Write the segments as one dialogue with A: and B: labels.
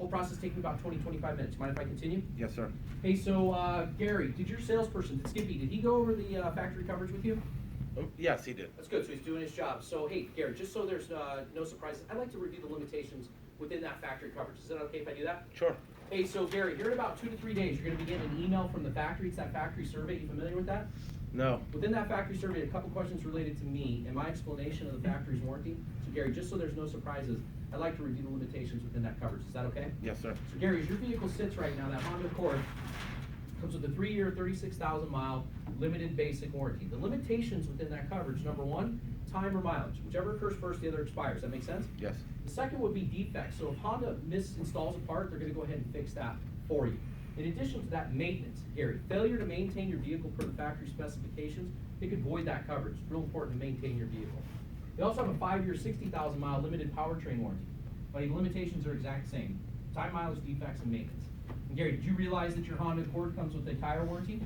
A: Whole process taking about 20-25 minutes. Mind if I continue?
B: Yes, sir.
A: Hey, so Gary, did your salesperson, Skippy, did he go over the factory coverage with you?
B: Yes, he did.
A: That's good, so he's doing his job. So, hey, Gary, just so there's no surprises, I'd like to review the limitations within that factory coverage. Is that okay if I do that?
B: Sure.
A: Hey, so Gary, here in about 2 to 3 days, you're going to be getting an email from the factory. It's that factory survey. You familiar with that?
B: No.
A: Within that factory survey, a couple questions related to me and my explanation of the factory's warranty. So, Gary, just so there's no surprises, I'd like to review the limitations within that coverage. Is that okay?
B: Yes, sir.
A: So, Gary, as your vehicle sits right now, that Honda Accord comes with a 3-year, 36,000 mile limited basic warranty. The limitations within that coverage, number one, time or mileage. Whichever occurs first, the other expires. That make sense?
B: Yes.
A: The second would be defects. So if Honda misinstalls a part, they're going to go ahead and fix that for you. In addition to that, maintenance. Gary, failure to maintain your vehicle per the factory specifications, it could void that coverage. It's real important to maintain your vehicle. They also have a 5-year, 60,000 mile limited powertrain warranty. But the limitations are exact same. Time, mileage, defects, and maintenance. And Gary, did you realize that your Honda Accord comes with a tire warranty?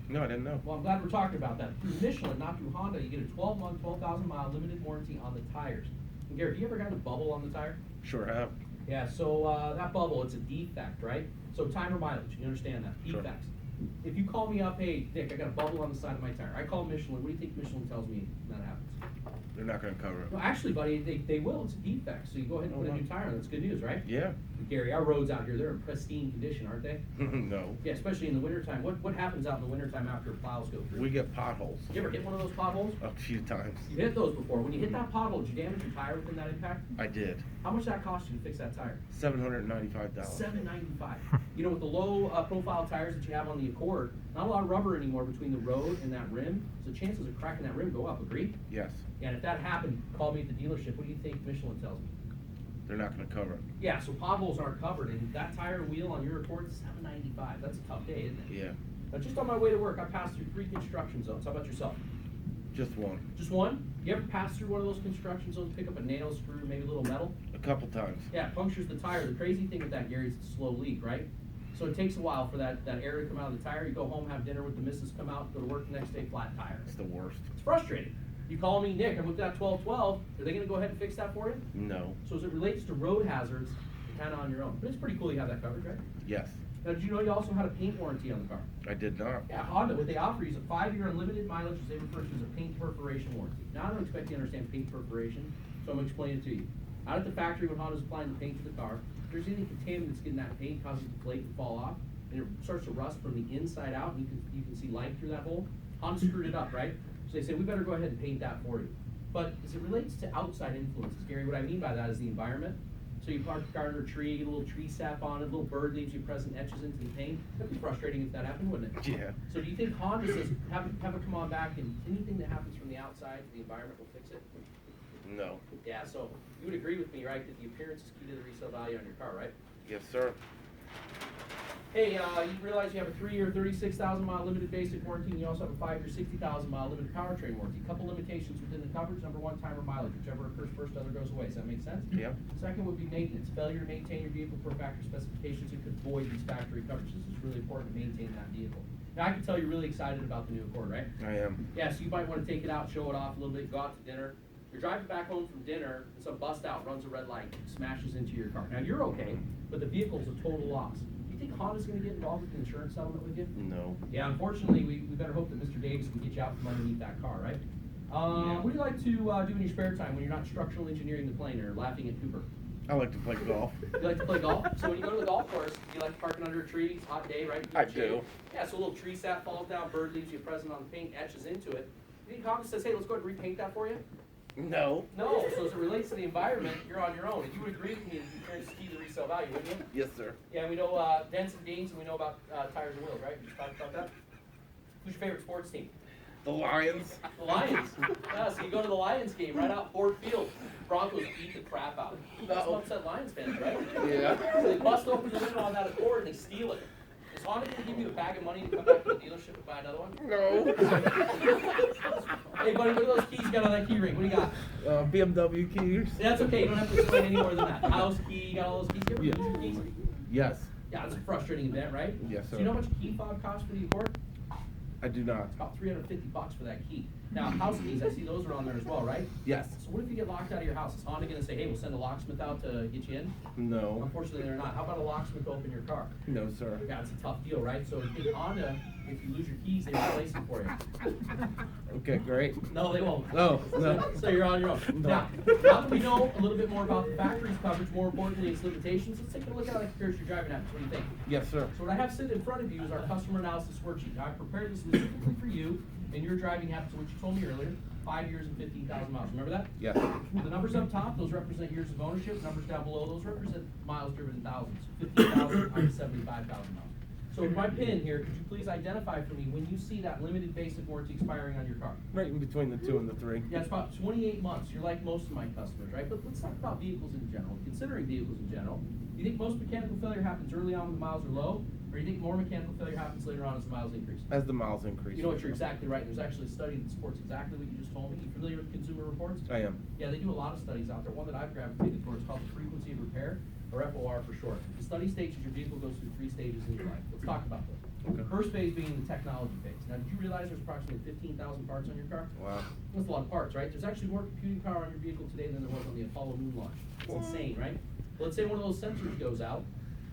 B: No, I didn't know.
A: Well, I'm glad we're talking about that. Through Michelin, not through Honda, you get a 12-month, 12,000 mile limited warranty on the tires. And Gary, have you ever gotten a bubble on the tire?
B: Sure have.
A: Yeah, so that bubble, it's a defect, right? So time or mileage, you understand that,
B: Sure.
A: defects. If you call me up, hey, Dick, I got a bubble on the side of my tire. I call Michelin, what do you think Michelin tells me when that happens?
B: They're not going to cover it.
A: No, actually, buddy, they will, it's a defect, so you go ahead and
B: Oh,
A: put a
B: wow.
A: new tire on, that's good news, right?
B: Yeah.
A: Gary, our roads out here, they're in pristine condition, aren't they?
B: No.
A: Yeah, especially in the wintertime. What happens out in the wintertime after plows go through?
B: We get potholes
A: You ever hit one of those potholes?
B: a few times.
A: You hit those before. When you hit that pothole, did you damage your tire within that impact?
B: I did.
A: How much did that cost you to fix that tire?
B: $795.
A: $795. You know, with the low profile tires that you have on the Accord, not a lot of rubber anymore between the road and that rim, so chances of cracking that rim go up, agree?
B: Yes.
A: Yeah, and if that happened, call me at the dealership. What do you think Michelin tells me?
B: They're not going to cover it.
A: Yeah, so potholes aren't covered, and that tire and wheel on your Accord is $795. That's a tough day, isn't it?
B: Yeah.
A: Now, just on my way to work, I passed through 3 construction zones. How about yourself?
B: Just one.
A: Just one? You ever pass through one of those construction zones, pick up a nail, screw, maybe a little metal?
B: A couple times.
A: Yeah, it punctures the tire. The crazy thing with that, Gary, is it's a slow leak, right? So it takes a while for that air to come out of the tire. You go home, have dinner with the missus, come out, go to work the next day, flat tire.
B: It's the worst.
A: It's frustrating. You call me, Nick, I looked at 1212. Are they going to go ahead and fix that for you?
B: No.
A: So as it relates to road hazards, you're kind of on your own. But it's pretty cool you have that coverage, right?
B: Yes.
A: Now, did you know you also had a paint warranty on the car?
B: I did not.
A: Yeah, Honda, what they offer you is a 5-year unlimited mileage, as they refer to as a paint perforation warranty. Now, I don't expect you to understand paint perforation, so I'm going to explain it to you. Out at the factory, when Honda's applying the paint to the car, if there's any contaminant that's getting that paint, causes the plate to fall off, and it starts to rust from the inside out, and you can see light through that hole. Honda screwed it up, right? So they say, we better go ahead and paint that for you. But as it relates to outside influences, Gary, what I mean by that is the environment. So you park the car under a tree, get a little tree sap on it, a little bird leaves you present, etches into the paint. That'd be frustrating if that happened, wouldn't it?
B: Yeah.
A: So do you think Honda says, have it come on back, and anything that happens from the outside, the environment will fix it?
B: No.
A: Yeah, so you would agree with me, right, that the appearance is key to the resale value on your car, right?
B: Yes, sir.
A: Hey, you realize you have a 3-year, 36,000 mile limited basic warranty, and you also have a 5-year, 60,000 mile limited powertrain warranty. Couple limitations within the coverage. Number one, time or mileage. Whichever occurs first, other goes away. Does that make sense?
B: Yeah.
A: Second would be maintenance. Failure to maintain your vehicle per factory specifications, it could void these factory coverages. It's really important to maintain that vehicle. Now, I can tell you're really excited about the new Accord, right?
B: I am.
A: Yeah, so you might want to take it out, show it off a little bit, go out to dinner. You're driving back home from dinner, and some bust out runs a red light, smashes into your car. Now, you're okay, but the vehicle's a total loss. Do you think Honda's going to get involved with the insurance settlement with you?
B: No.
A: Yeah, unfortunately, we better hope that Mr. Davis can get you out from underneath that car, right?
B: Yeah.
A: What do you like to do in your spare time when you're not structural engineering the plane or laughing at Cooper?
B: I like to play golf.
A: You like to play golf? So when you go to the golf course, you like parking under a tree, it's a hot day, right?
B: I do.
A: Yeah, so a little tree sap falls down, bird leaves you a present on the paint, etches into it. You think Honda says, hey, let's go ahead and repaint that for you?
B: No.
A: No, so as it relates to the environment, you're on your own. If you would agree with me, the appearance is key to resale value, wouldn't you?
B: Yes, sir.
A: Yeah, we know dents and dings, and we know about tires and wheels, right? We just talked about that. Who's your favorite sports team?
B: The Lions.
A: The Lions. Yeah, so you go to the Lions game right out Ford Field. Broncos beat the crap out of them. That's some upset Lions fans, right?
B: Yeah.
A: So they bust open the window on that Accord and they steal it. Is Honda going to give you a bag of money to come back to the dealership and buy another one?
B: No.
A: Hey, buddy, look at those keys you got on that key ring. What do you got?
B: BMW keys.
A: That's okay. You don't have to explain any more than that. House key, you got all those keys. You ever
B: Yeah.
A: lose your keys?
B: Yes.
A: Yeah, it's a frustrating event, right?
B: Yes,
A: So
B: sir.
A: you know how much key fob costs for the Accord?
B: I do not.
A: It's about $350 for that key. Now, house keys, I see those are on there as well, right?
B: Yes.
A: So what if you get locked out of your house? Is Honda gonna say, hey, we'll send a locksmith out to get you in?
B: No.
A: Unfortunately, they're not. How about a locksmith to open your car?
B: No, sir.
A: Yeah, it's a tough deal, right? So in Honda, if you lose your keys, they replace them for you.
B: Okay, great.
A: No, they won't.
B: Oh, no.
A: So you're on your own.
B: No.
A: Now that we know a little bit more about the factory's coverage, more importantly its limitations, let's take a look at how that compares to your driving habits. What do you think?
B: Yes, sir.
A: So what I have sitting in front of you is our customer analysis worksheet. Now I prepared this specifically for you and your driving habits, which you told me earlier, 5 years and 15,000 miles. Remember that?
B: Yes.
A: The numbers up top, those represent years of ownership. Numbers down below, those represent miles driven in thousands. 15,000 out of 75,000 miles. So with my pin here, could you please identify for me when you see that limited basic warranty expiring on your car?
B: Right in between the 2 and the 3.
A: Yeah, it's about 28 months. You're like most of my customers, right? But let's talk about vehicles in general. Considering vehicles in general, do you think most mechanical failure happens early on when the miles are low? Or do you think more mechanical failure happens later on as the miles increase?
B: As the miles increase.
A: You know what, you're exactly right. There's actually a study that supports exactly what you just told me. You familiar with Consumer Reports?
B: I am.
A: Yeah, they do a lot of studies out there. One that I've gravitated towards is called the frequency of repair, or FOR for short. The study states that your vehicle goes through 3 stages in your life. Let's talk about those.
B: Okay.
A: First phase being the technology phase. Now, did you realize there's approximately 15,000 parts on your car?
B: Wow.
A: That's a lot of parts, right? There's actually more computing power on your vehicle today than there was on the Apollo moon launch. It's insane, right? Well, let's say one of those sensors goes out,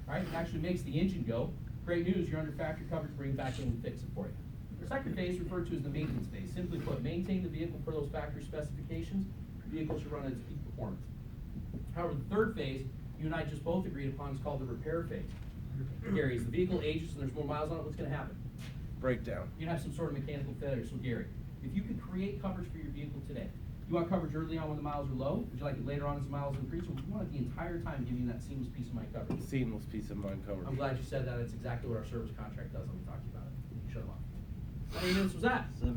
A: right? It actually makes the engine go. Great news, you're under factory coverage, bring it back in and fix it for you. The second phase referred to as the maintenance phase. Simply put, maintain the vehicle per those factory specifications. The vehicle should run at its peak performance. However, the third phase, you and I just both agreed upon, is called the repair phase. Gary, as the vehicle ages and there's more miles on it, what's gonna happen?
B: Breakdown.
A: You're gonna have some sort of mechanical failure. So Gary, if you could create coverage for your vehicle today, you want coverage early on when the miles are low? Would you like it later on as the miles increase? Or would you want it the entire time giving you that seamless peace of mind coverage?
B: Seamless peace of mind coverage.
A: I'm glad you said that. It's exactly what our service contract does. Let me talk to you about it. Shut them off. How many minutes was that?
C: 7.